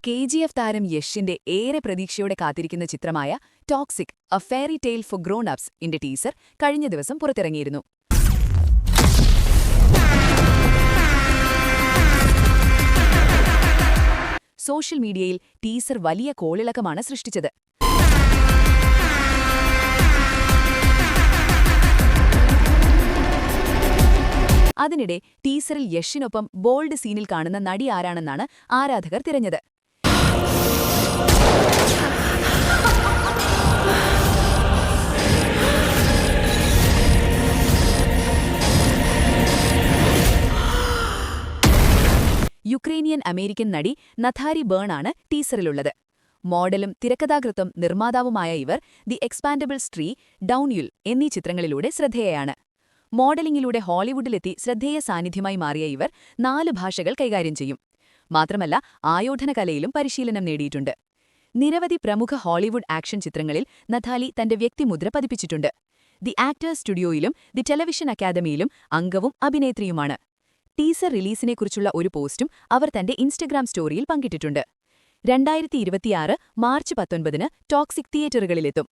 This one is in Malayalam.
KGF താരം യഷിന്റെ ഏറെ പ്രതീക്ഷയോടെ കാത്തിരിക്കുന്ന ചിത്രമായ toxic A fairy tale four grown ups ന്റെ ടീസർ കഴിഞ്ഞ ദിവസം പുറത്തിറങ്ങിയിരുന്നു. സോഷ്യൽ മീഡിയയിൽ ടീസർ വലിയ കോളിളക്കമാണ് സൃഷ്ടിച്ചത്. അതിനിടെ ടീസറിൽ യഷിനൊപ്പം ബോൾഡ് സീനിൽ കാണുന്ന നടി ആരാണെന്നാണ് ആരാധകർ തിരഞ്ഞത്. യുക്രൈനിയൻ അമേരിക്കൻ നടി നഥാരി ബേൺ ആണ് ടീസറിലുള്ളത്. മോഡലും തിരക്കഥാകൃത്തും നിർമ്മാതാവുമായ ഇവർ ദി എക്സ്പാൻഡബിൾ സ്ട്രീ, ഡൗൺയുൽ എന്നീ ചിത്രങ്ങളിലൂടെ ശ്രദ്ധേയയാണ്. മോഡലിംഗിലൂടെ ഹോളിവുഡിലെത്തി ശ്രദ്ധേയ സാന്നിധ്യമായി മാറിയ ഇവർ 4 ഭാഷകൾ കൈകാര്യം ചെയ്യും. മാത്രമല്ല ആയോധനകലയിലും പരിശീലനം നേടിയിട്ടുണ്ട്. നിരവധി പ്രമുഖ ഹോളിവുഡ് ആക്ഷൻ ചിത്രങ്ങളിൽ നഥാലി തന്റെ വ്യക്തിമുദ്ര പതിപ്പിച്ചിട്ടുണ്ട്. ദി ആക്ടേഴ്സ് സ്റ്റുഡിയോയിലും ദി ടെലിവിഷൻ അക്കാദമിയിലും അംഗവും അഭിനേത്രിയുമാണ്. ടീസർ റിലീസിനെക്കുറിച്ചുള്ള ഒരു പോസ്റ്റും അവർ തന്റെ ഇൻസ്റ്റഗ്രാം സ്റ്റോറിയിൽ പങ്കിട്ടിട്ടുണ്ട്. 2026 മാർച്ച് 19 ടോക്സിക് തിയേറ്ററുകളിലെത്തും.